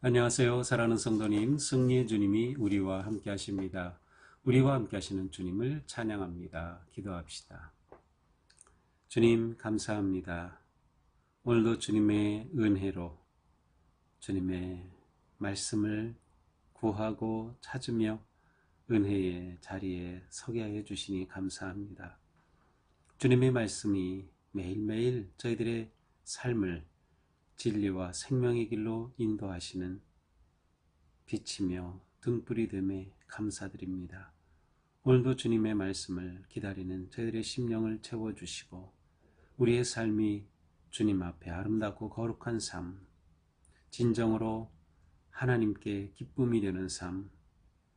안녕하세요. 사랑하는 성도님, 승리의 주님이 우리와 함께 하십니다. 우리와 함께 하시는 주님을 찬양합니다. 기도합시다. 주님 감사합니다. 오늘도 주님의 은혜로 주님의 말씀을 구하고 찾으며 은혜의 자리에 서게 하여 주시니 감사합니다. 주님의 말씀이 매일매일 저희들의 삶을 진리와 생명의 길로 인도하시는 빛이며 등불이 됨에 감사드립니다. 오늘도 주님의 말씀을 기다리는 저희들의 심령을 채워주시고 우리의 삶이 주님 앞에 아름답고 거룩한 삶, 진정으로 하나님께 기쁨이 되는 삶,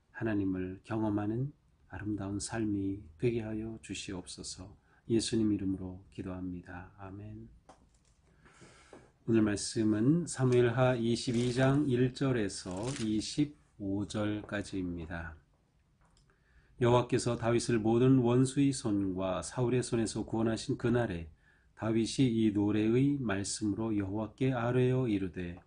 하나님을 경험하는 아름다운 삶이 되게 하여 주시옵소서. 예수님 이름으로 기도합니다. 아멘. 오늘 말씀은 사무엘하 22장 1절에서 25절까지입니다. 여호와께서 다윗을 모든 원수의 손과 사울의 손에서 구원하신 그날에 다윗이 이 노래의 말씀으로 여호와께 아뢰어 이르되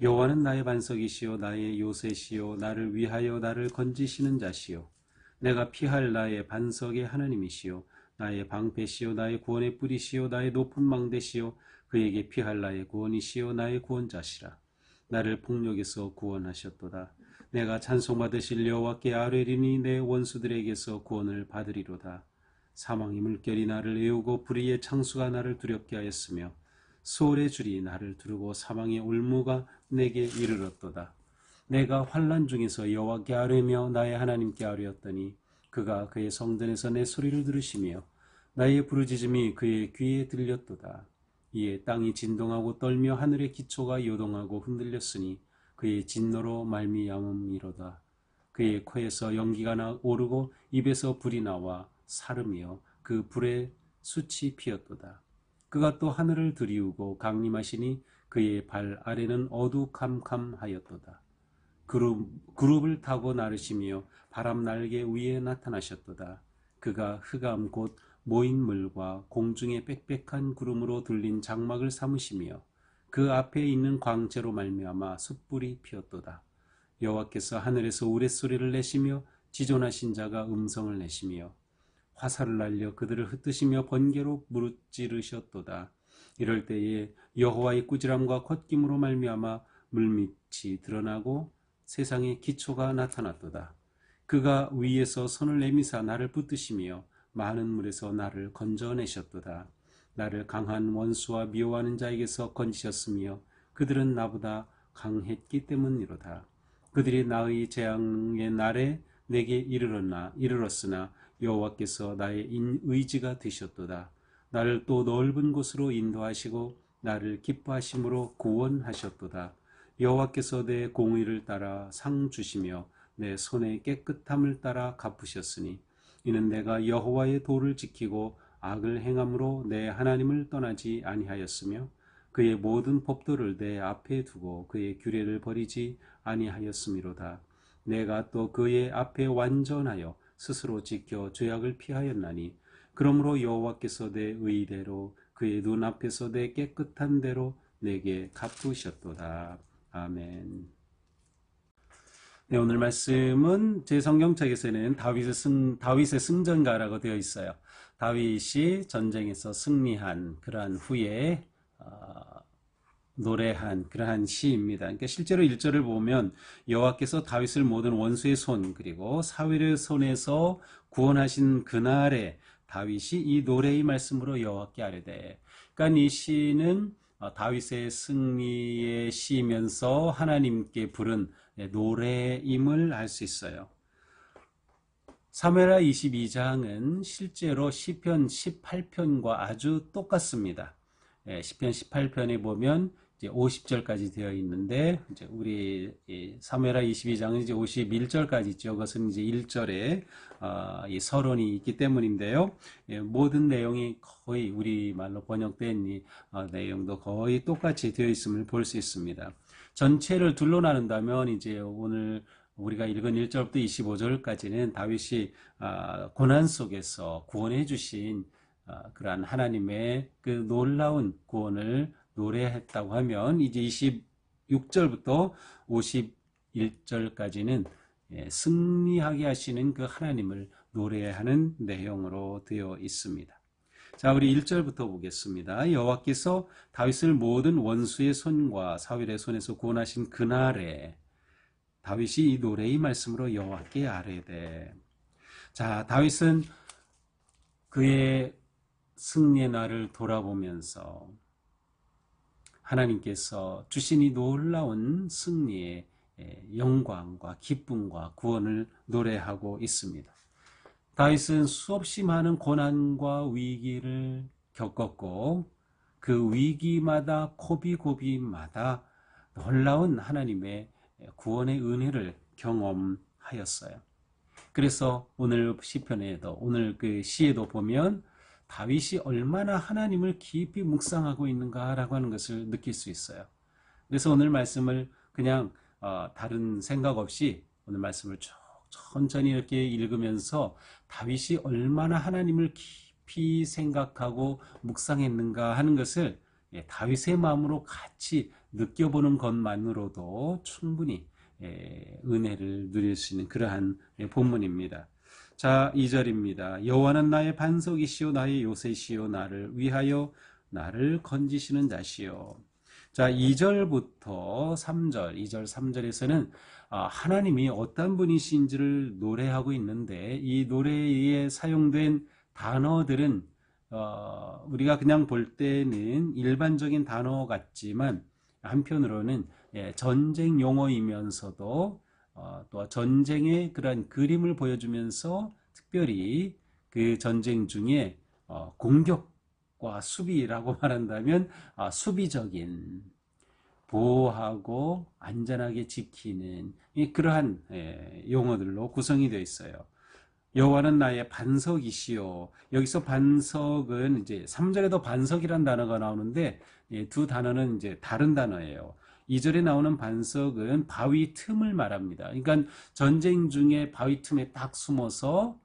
여호와는 나의 반석이시요 나의 요새시요 나를 위하여 나를 건지시는 자시요 내가 피할 나의 반석의 하나님이시요 나의 방패시요 나의 구원의 뿌리시요 나의 높은 망대시요 그에게 피할 나의 구원이시요 나의 구원자시라. 나를 폭력에서 구원하셨도다. 내가 찬송받으실 여호와께 아뢰리니 내 원수들에게서 구원을 받으리로다. 사망의 물결이 나를 애우고 불의의 창수가 나를 두렵게 하였으며 소울의 줄이 나를 두르고 사망의 올무가 내게 이르렀도다. 내가 환난 중에서 여호와께 아뢰며 나의 하나님께 아뢰었더니 그가 그의 성전에서 내 소리를 들으시며 나의 부르짖음이 그의 귀에 들렸도다. 이에 땅이 진동하고 떨며 하늘의 기초가 요동하고 흔들렸으니 그의 진노로 말미암음이로다. 그의 코에서 연기가 오르고 입에서 불이 나와 사르며 그 불에 숯이 피었도다. 그가 또 하늘을 들이우고 강림하시니 그의 발 아래는 어두캄캄하였도다. 그룹을 타고 나르시며 바람 날개 위에 나타나셨도다. 그가 흑암 곧 모인 물과 공중의 빽빽한 구름으로 둘린 장막을 삼으시며 그 앞에 있는 광채로 말미암아 숯불이 피었도다. 여호와께서 하늘에서 우레소리를 내시며 지존하신 자가 음성을 내시며 화살을 날려 그들을 흩으시며 번개로 무찌르셨도다. 이럴 때에 여호와의 꾸지람과 걷김으로 말미암아 물밑이 드러나고 세상의 기초가 나타났도다. 그가 위에서 손을 내미사 나를 붙드시며 많은 물에서 나를 건져내셨도다. 나를 강한 원수와 미워하는 자에게서 건지셨으며 그들은 나보다 강했기 때문이로다. 그들이 나의 재앙의 날에 내게 이르렀으나 여호와께서 나의 의지가 되셨도다. 나를 또 넓은 곳으로 인도하시고 나를 기뻐하심으로 구원하셨도다. 여호와께서 내 공의를 따라 상 주시며 내 손의 깨끗함을 따라 갚으셨으니 이는 내가 여호와의 도를 지키고 악을 행함으로 내 하나님을 떠나지 아니하였으며 그의 모든 법도를 내 앞에 두고 그의 규례를 버리지 아니하였음이로다. 내가 또 그의 앞에 완전하여 스스로 지켜 죄악을 피하였나니 그러므로 여호와께서 내 의대로 그의 눈앞에서 내 깨끗한 대로 내게 갚으셨도다. 아멘. 네, 오늘 말씀은 제 성경책에서는 다윗의 승전가라고 되어 있어요. 다윗이 전쟁에서 승리한 그러한 후에 노래한 그러한 시입니다. 그러니까 실제로 1절을 보면 여호와께서 다윗을 모든 원수의 손 그리고 사울의 손에서 구원하신 그날에 다윗이 이 노래의 말씀으로 여호와께 아뢰되, 그러니까 이 시는 다윗의 승리의 시이면서 하나님께 부른 노래임을 알 수 있어요. 사무엘하 22장은 실제로 시편 18편과 아주 똑같습니다. 시편 18편에 보면 이제 50절까지 되어 있는데, 이제 우리 사무엘하 22장은 이제 51절까지 있죠. 그것은 이제 1절에 이 서론이 있기 때문인데요. 모든 내용이 거의 우리말로 번역된 이 내용도 거의 똑같이 되어 있음을 볼 수 있습니다. 전체를 둘러 나눈다면 이제 오늘 우리가 읽은 1절부터 25절까지는 다윗이 고난 속에서 구원해 주신 그러한 하나님의 그 놀라운 구원을 노래했다고 하면, 이제 6절부터 51절까지는 승리하게 하시는 그 하나님을 노래하는 내용으로 되어 있습니다. 자, 우리 1절부터 보겠습니다. 여호와께서 다윗을 모든 원수의 손과 사울의 손에서 구원하신 그날에 다윗이 이 노래의 말씀으로 여호와께 아뢰되. 자, 다윗은 그의 승리의 날을 돌아보면서 하나님께서 주신 이 놀라운 승리의 영광과 기쁨과 구원을 노래하고 있습니다. 다윗은 수없이 많은 고난과 위기를 겪었고 그 위기마다 고비고비마다 놀라운 하나님의 구원의 은혜를 경험하였어요. 그래서 오늘 시편에도 오늘 그 시에도 보면 다윗이 얼마나 하나님을 깊이 묵상하고 있는가라고 하는 것을 느낄 수 있어요. 그래서 오늘 말씀을 그냥 다른 생각 없이 오늘 말씀을 쭉 천천히 이렇게 읽으면서 다윗이 얼마나 하나님을 깊이 생각하고 묵상했는가 하는 것을 다윗의 마음으로 같이 느껴보는 것만으로도 충분히 은혜를 누릴 수 있는 그러한 본문입니다. 자, 2절입니다. 여호와는 나의 반석이시요 나의 요새시요 나를 위하여 나를 건지시는 자시요. 자, 2절부터 3절, 2절 3절에서는 하나님이 어떤 분이신지를 노래하고 있는데 이 노래에 사용된 단어들은 우리가 그냥 볼 때는 일반적인 단어 같지만 한편으로는 전쟁 용어이면서도 또 전쟁의 그런 그림을 보여주면서 특별히 그 전쟁 중에 공격과 수비라고 말한다면 수비적인 보호하고 안전하게 지키는 그러한 용어들로 구성이 되어 있어요. 여호와는 나의 반석이시요. 여기서 반석은 이제 3절에도 반석이란 단어가 나오는데 두 단어는 이제 다른 단어예요. 2절에 나오는 반석은 바위 틈을 말합니다. 그러니까 전쟁 중에 바위 틈에 딱 숨어서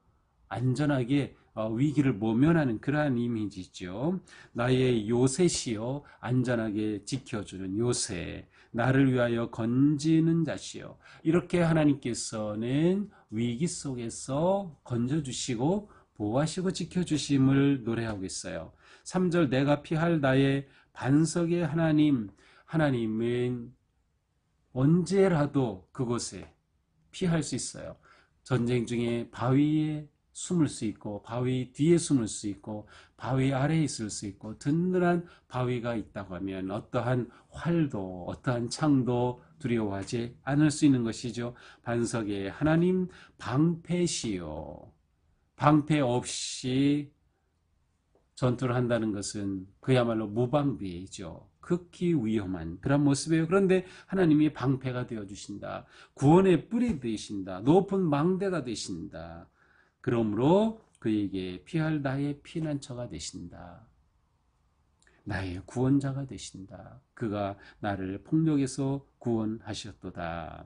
안전하게 위기를 모면하는 그러한 이미지죠. 나의 요새시요, 안전하게 지켜주는 요새, 나를 위하여 건지는 자시요. 이렇게 하나님께서는 위기 속에서 건져주시고 보호하시고 지켜주심을 노래하고 있어요. 3절 내가 피할 나의 반석의 하나님, 하나님은 언제라도 그곳에 피할 수 있어요. 전쟁 중에 바위에 숨을 수 있고 바위 뒤에 숨을 수 있고 바위 아래에 있을 수 있고 든든한 바위가 있다고 하면 어떠한 활도 어떠한 창도 두려워하지 않을 수 있는 것이죠. 반석의 하나님 방패시요. 방패 없이 전투를 한다는 것은 그야말로 무방비이죠. 극히 위험한 그런 모습이에요. 그런데 하나님이 방패가 되어주신다. 구원의 뿔이 되신다. 높은 망대가 되신다. 그러므로 그에게 피할 나의 피난처가 되신다. 나의 구원자가 되신다. 그가 나를 폭력에서 구원하셨도다.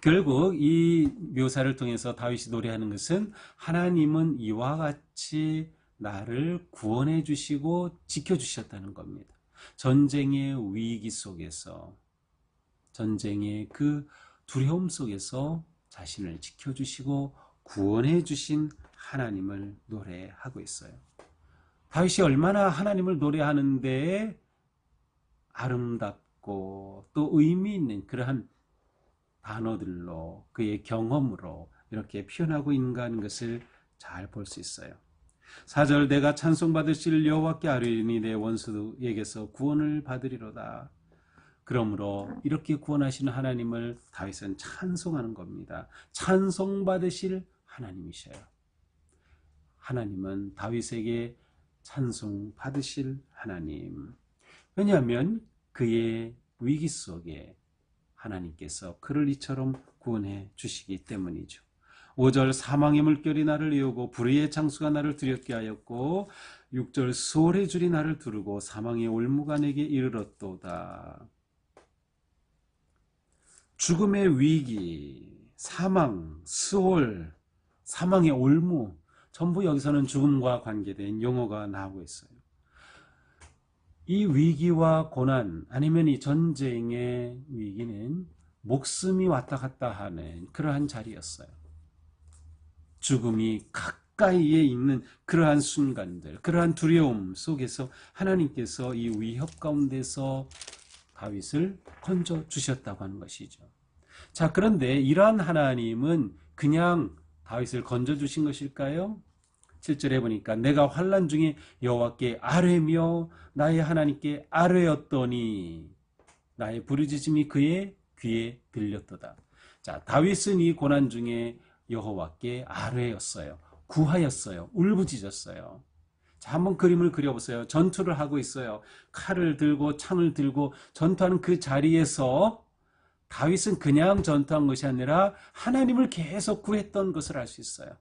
결국 이 묘사를 통해서 다윗이 노래하는 것은 하나님은 이와 같이 나를 구원해 주시고 지켜 주셨다는 겁니다. 전쟁의 위기 속에서 전쟁의 그 두려움 속에서 자신을 지켜 주시고 구원해 주신 하나님을 노래하고 있어요. 다윗이 얼마나 하나님을 노래하는데 아름답고 또 의미 있는 그러한 단어들로 그의 경험으로 이렇게 표현하고 있는가 하는 것을 잘 볼 수 있어요. 4절 내가 찬송받으실 여호와께 아뢰리니 내 원수에게서 구원을 받으리로다. 그러므로 이렇게 구원하시는 하나님을 다윗은 찬송하는 겁니다. 찬송받으실 하나님이셔요. 하나님은 다윗에게 찬송받으실 하나님. 왜냐하면 그의 위기 속에 하나님께서 그를 이처럼 구원해 주시기 때문이죠. 5절 사망의 물결이 나를 이오고 불의의 창수가 나를 두렵게 하였고 6절 수월의 줄이 나를 두르고 사망의 올무가 내게 이르렀도다. 죽음의 위기, 사망, 수월, 사망의 올무, 전부 여기서는 죽음과 관계된 용어가 나오고 있어요. 이 위기와 고난 아니면 이 전쟁의 위기는 목숨이 왔다 갔다 하는 그러한 자리였어요. 죽음이 가까이에 있는 그러한 순간들, 그러한 두려움 속에서 하나님께서 이 위협 가운데서 다윗을 건져 주셨다고 하는 것이죠. 자, 그런데 이러한 하나님은 그냥 다윗을 건져 주신 것일까요? 7절에 보니까 내가 환난 중에 여호와께 아뢰며 나의 하나님께 아뢰었더니 나의 부르짖음이 그의 귀에 들렸도다. 자, 다윗은 이 고난 중에 여호와께 아뢰었어요. 구하였어요. 울부짖었어요. 자, 한번 그림을 그려보세요. 전투를 하고 있어요. 칼을 들고 창을 들고 전투하는 그 자리에서 다윗은 그냥 전투한 것이 아니라 하나님을 계속 구했던 것을 알 수 있어요.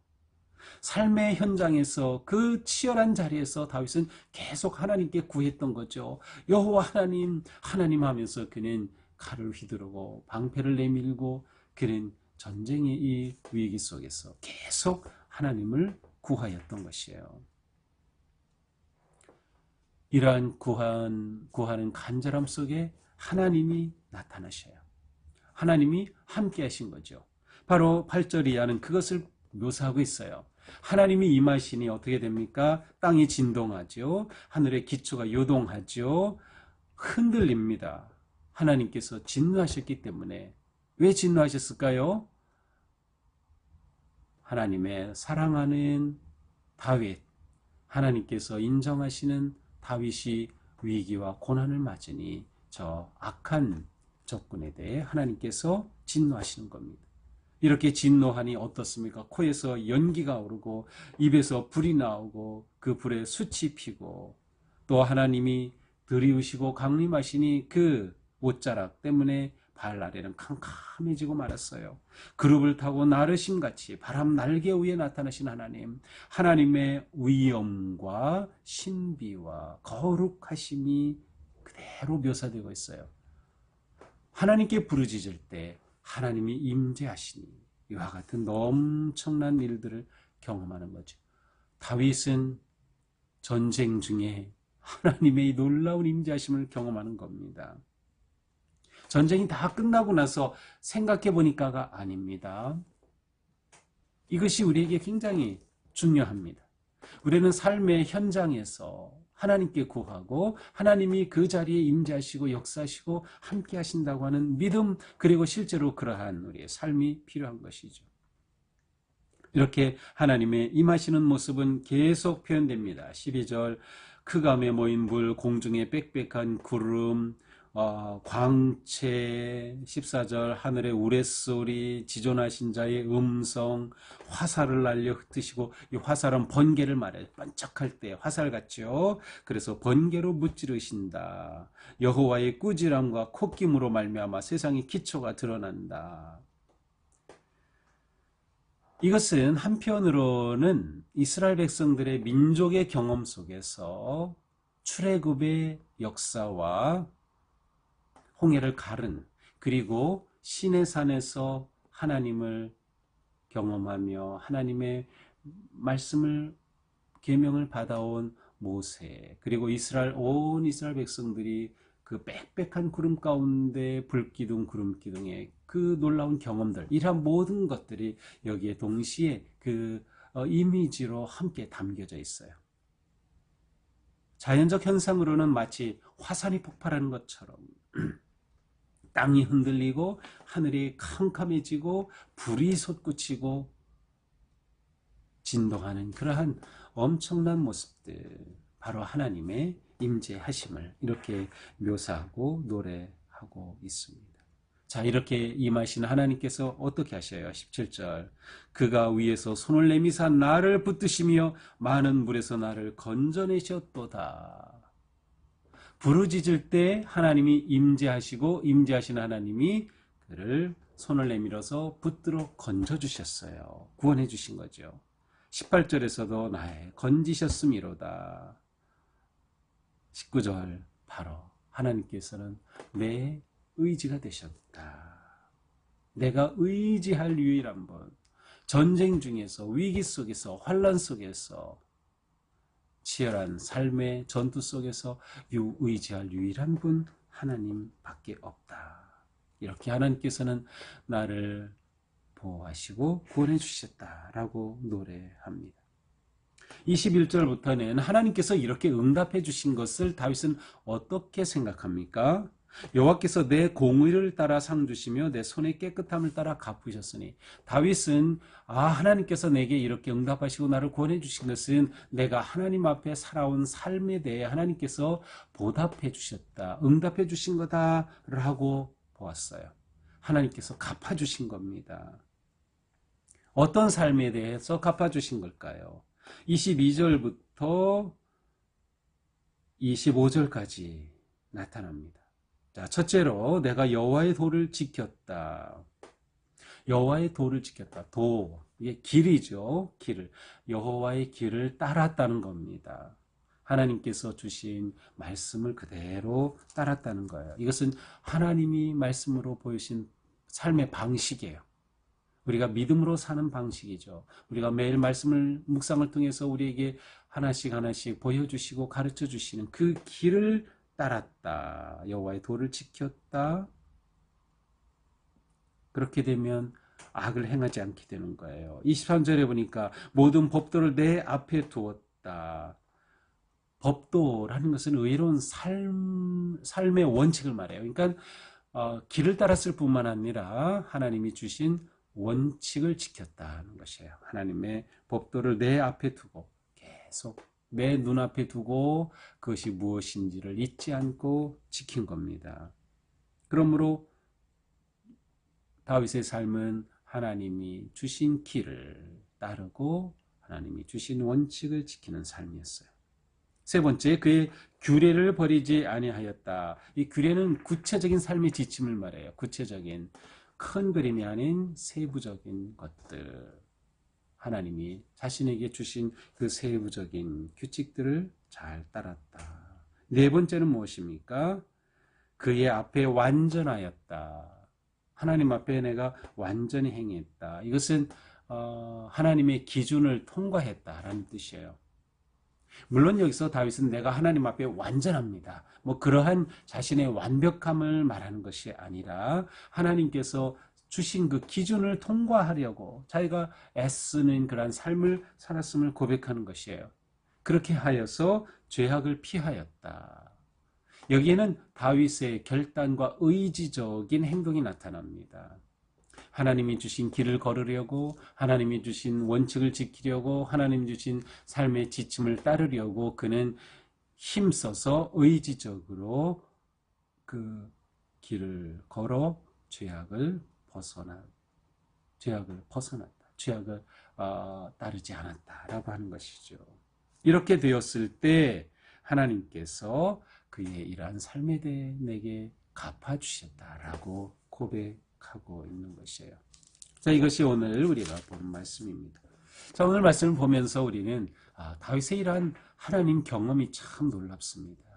삶의 현장에서 그 치열한 자리에서 다윗은 계속 하나님께 구했던 거죠. 여호와 하나님, 하나님 하면서 그는 칼을 휘두르고 방패를 내밀고 그는 전쟁의 이 위기 속에서 계속 하나님을 구하였던 것이에요. 이러한 구하는 간절함 속에 하나님이 나타나셔요. 하나님이 함께 하신 거죠. 바로 8절 이하는 그것을 묘사하고 있어요. 하나님이 임하시니 어떻게 됩니까? 땅이 진동하죠. 하늘의 기초가 요동하죠. 흔들립니다. 하나님께서 진노하셨기 때문에. 왜 진노하셨을까요? 하나님의 사랑하는 다윗, 하나님께서 인정하시는 다윗이 위기와 고난을 맞으니 저 악한 적군에 대해 하나님께서 진노하시는 겁니다. 이렇게 진노하니 어떻습니까? 코에서 연기가 오르고 입에서 불이 나오고 그 불에 숯이 피고 또 하나님이 들이우시고 강림하시니 그 옷자락 때문에 발 아래는 캄캄해지고 말았어요. 그룹을 타고 나르심같이 바람 날개 위에 나타나신 하나님, 하나님의 위엄과 신비와 거룩하심이 그대로 묘사되고 있어요. 하나님께 부르짖을 때 하나님이 임재하시니 이와 같은 엄청난 일들을 경험하는 거죠. 다윗은 전쟁 중에 하나님의 놀라운 임재하심을 경험하는 겁니다. 전쟁이 다 끝나고 나서 생각해 보니까가 아닙니다. 이것이 우리에게 굉장히 중요합니다. 우리는 삶의 현장에서 하나님께 구하고 하나님이 그 자리에 임재하시고 역사하시고 함께 하신다고 하는 믿음, 그리고 실제로 그러한 우리의 삶이 필요한 것이죠. 이렇게 하나님의 임하시는 모습은 계속 표현됩니다. 12절 크감에 모인 물, 공중에 빽빽한 구름, 광채, 14절 하늘의 우레소리, 지존하신 자의 음성, 화살을 날려 흩으시고, 이 화살은 번개를 말해요. 반짝할 때 화살 같죠. 그래서 번개로 무찌르신다. 여호와의 꾸지람과 콧김으로 말미암아 세상의 기초가 드러난다. 이것은 한편으로는 이스라엘 백성들의 민족의 경험 속에서 출애굽의 역사와 홍해를 가른, 그리고 시내산에서 하나님을 경험하며 하나님의 말씀을 계명을 받아온 모세, 그리고 온 이스라엘 백성들이 그 빽빽한 구름 가운데 불기둥 구름 기둥의 그 놀라운 경험들, 이러한 모든 것들이 여기에 동시에 그 이미지로 함께 담겨져 있어요. 자연적 현상으로는 마치 화산이 폭발하는 것처럼 땅이 흔들리고 하늘이 캄캄해지고 불이 솟구치고 진동하는 그러한 엄청난 모습들, 바로 하나님의 임재하심을 이렇게 묘사하고 노래하고 있습니다. 자, 이렇게 임하신 하나님께서 어떻게 하셔요? 17절 그가 위에서 손을 내미사 나를 붙드시며 많은 물에서 나를 건져내셨도다. 부르짖을 때 하나님이 임재하시고 임재하신 하나님이 그를 손을 내밀어서 붙들어 건져주셨어요. 구원해 주신 거죠. 18절에서도 나의 건지셨음이로다. 19절 바로 하나님께서는 내 의지가 되셨다. 내가 의지할 유일한 분, 전쟁 중에서 위기 속에서 환난 속에서 치열한 삶의 전투 속에서 의지할 유일한 분 하나님밖에 없다. 이렇게 하나님께서는 나를 보호하시고 구원해 주셨다라고 노래합니다. 21절부터는 하나님께서 이렇게 응답해 주신 것을 다윗은 어떻게 생각합니까? 여호와께서 내 공의를 따라 상 주시며 내 손의 깨끗함을 따라 갚으셨으니, 다윗은 하나님께서 내게 이렇게 응답하시고 나를 구원해 주신 것은 내가 하나님 앞에 살아온 삶에 대해 하나님께서 보답해 주셨다, 응답해 주신 거다라고 보았어요. 하나님께서 갚아주신 겁니다. 어떤 삶에 대해서 갚아주신 걸까요? 22절부터 25절까지 나타납니다. 자, 첫째로 내가 여호와의 도를 지켰다. 여호와의 도를 지켰다. 도, 이게 길이죠. 길을. 여호와의 길을 따랐다는 겁니다. 하나님께서 주신 말씀을 그대로 따랐다는 거예요. 이것은 하나님이 말씀으로 보이신 삶의 방식이에요. 우리가 믿음으로 사는 방식이죠. 우리가 매일 말씀을 묵상을 통해서 우리에게 하나씩 하나씩 보여주시고 가르쳐 주시는 그 길을 따랐다. 여호와의 도를 지켰다. 그렇게 되면 악을 행하지 않게 되는 거예요. 23절에 보니까 모든 법도를 내 앞에 두었다. 법도라는 것은 의로운 삶의 원칙을 말해요. 그러니까 길을 따랐을 뿐만 아니라 하나님이 주신 원칙을 지켰다는 것이에요. 하나님의 법도를 내 앞에 두고 계속 내 눈앞에 두고 그것이 무엇인지를 잊지 않고 지킨 겁니다. 그러므로 다윗의 삶은 하나님이 주신 길을 따르고 하나님이 주신 원칙을 지키는 삶이었어요. 세 번째, 그의 규례를 버리지 아니하였다. 이 규례는 구체적인 삶의 지침을 말해요. 구체적인 큰 그림이 아닌 세부적인 것들. 하나님이 자신에게 주신 그 세부적인 규칙들을 잘 따랐다. 네 번째는 무엇입니까? 그의 앞에 완전하였다. 하나님 앞에 내가 완전히 행했다. 이것은 하나님의 기준을 통과했다라는 뜻이에요. 물론 여기서 다윗은 내가 하나님 앞에 완전합니다, 그러한 자신의 완벽함을 말하는 것이 아니라 하나님께서 주신 그 기준을 통과하려고 자기가 애쓰는 그러한 삶을 살았음을 고백하는 것이에요. 그렇게 하여서 죄악을 피하였다. 여기에는 다윗의 결단과 의지적인 행동이 나타납니다. 하나님이 주신 길을 걸으려고, 하나님이 주신 원칙을 지키려고, 하나님이 주신 삶의 지침을 따르려고 그는 힘써서 의지적으로 그 길을 걸어 죄악을 벗어났다. 죄악을 따르지 않았다라고 하는 것이죠. 이렇게 되었을 때 하나님께서 그의 이러한 삶에 대해 내게 갚아주셨다라고 고백하고 있는 것이에요. 자, 이것이 오늘 우리가 본 말씀입니다. 자, 오늘 말씀을 보면서 우리는 다윗의 이러한 하나님 경험이 참 놀랍습니다.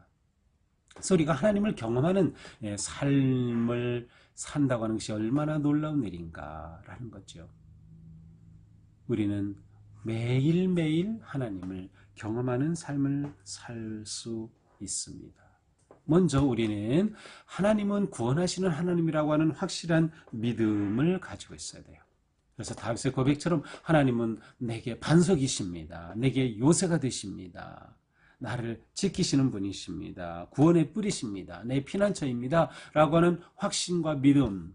그래서 우리가 하나님을 경험하는 삶을 산다고 하는 것이 얼마나 놀라운 일인가라는 거죠. 우리는 매일매일 하나님을 경험하는 삶을 살 수 있습니다. 먼저 우리는 하나님은 구원하시는 하나님이라고 하는 확실한 믿음을 가지고 있어야 돼요. 그래서 다윗의 고백처럼 하나님은 내게 반석이십니다. 내게 요새가 되십니다. 나를 지키시는 분이십니다. 구원의 뿌리십니다. 내 피난처입니다. 라고 하는 확신과 믿음을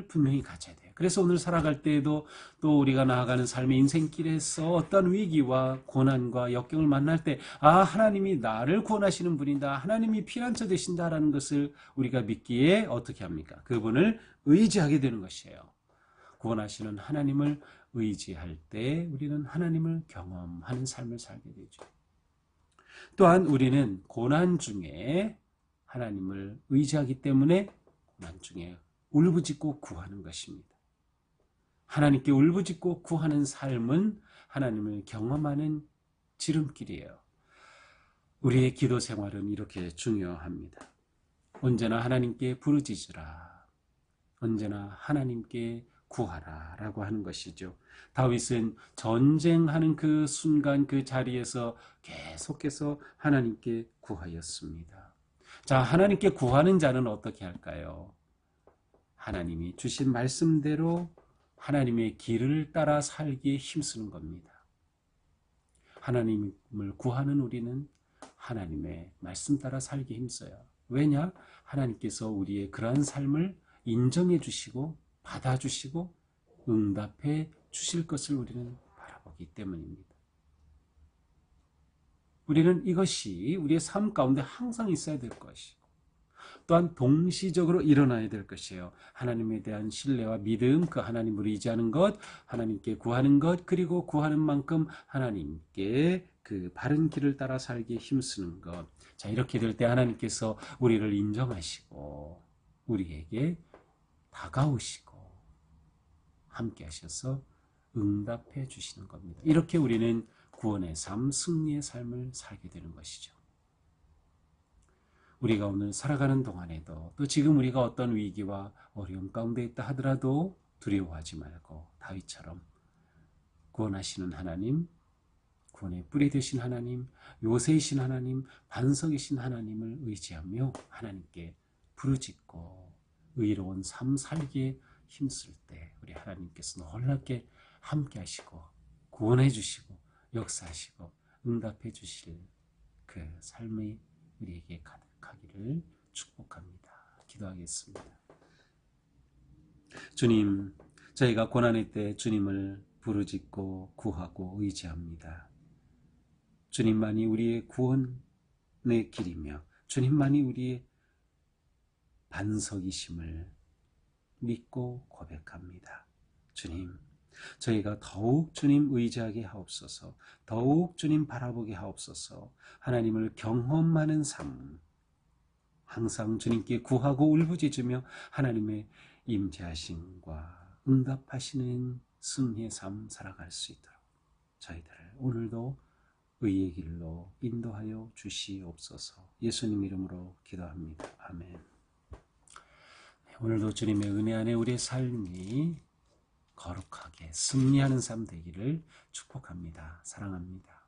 분명히 가져야 돼요. 그래서 오늘 살아갈 때에도 또 우리가 나아가는 삶의 인생길에서 어떤 위기와 고난과 역경을 만날 때 하나님이 나를 구원하시는 분이다. 하나님이 피난처 되신다라는 것을 우리가 믿기에 어떻게 합니까? 그분을 의지하게 되는 것이에요. 구원하시는 하나님을 의지할 때 우리는 하나님을 경험하는 삶을 살게 되죠. 또한 우리는 고난 중에 하나님을 의지하기 때문에 고난 중에 울부짖고 구하는 것입니다. 하나님께 울부짖고 구하는 삶은 하나님을 경험하는 지름길이에요. 우리의 기도 생활은 이렇게 중요합니다. 언제나 하나님께 부르짖으라. 언제나 하나님께 구하라 라고 하는 것이죠. 다윗은 전쟁하는 그 순간 그 자리에서 계속해서 하나님께 구하였습니다. 자, 하나님께 구하는 자는 어떻게 할까요? 하나님이 주신 말씀대로 하나님의 길을 따라 살기에 힘쓰는 겁니다. 하나님을 구하는 우리는 하나님의 말씀 따라 살기 힘써요. 왜냐? 하나님께서 우리의 그러한 삶을 인정해 주시고 받아주시고 응답해 주실 것을 우리는 바라보기 때문입니다. 우리는 이것이 우리의 삶 가운데 항상 있어야 될 것이고 또한 동시적으로 일어나야 될 것이에요. 하나님에 대한 신뢰와 믿음, 그 하나님을 의지하는 것, 하나님께 구하는 것, 그리고 구하는 만큼 하나님께 그 바른 길을 따라 살기에 힘쓰는 것. 자, 이렇게 될 때 하나님께서 우리를 인정하시고 우리에게 다가오시고 함께 하셔서 응답해 주시는 겁니다. 이렇게 우리는 구원의 삶, 승리의 삶을 살게 되는 것이죠. 우리가 오늘 살아가는 동안에도 또 지금 우리가 어떤 위기와 어려움 가운데 있다 하더라도 두려워하지 말고 다윗처럼 구원하시는 하나님, 구원의 뿌리 되신 하나님, 요새이신 하나님, 반석이신 하나님을 의지하며 하나님께 부르짖고 의로운 삶 살기에 힘쓸 때 우리 하나님께서 놀랍게 함께 하시고 구원해 주시고 역사하시고 응답해 주실 그 삶이 우리에게 가득하기를 축복합니다. 기도하겠습니다. 주님, 저희가 고난의 때 주님을 부르짖고 구하고 의지합니다. 주님만이 우리의 구원의 길이며 주님만이 우리의 반석이심을 믿고 고백합니다. 주님, 저희가 더욱 주님 의지하게 하옵소서, 더욱 주님 바라보게 하옵소서, 하나님을 경험하는 삶, 항상 주님께 구하고 울부짖으며 하나님의 임재하심과 응답하시는 승리의 삶 살아갈 수 있도록 저희들을 오늘도 의의 길로 인도하여 주시옵소서. 예수님 이름으로 기도합니다. 아멘. 오늘도 주님의 은혜 안에 우리의 삶이 거룩하게 승리하는 삶 되기를 축복합니다. 사랑합니다.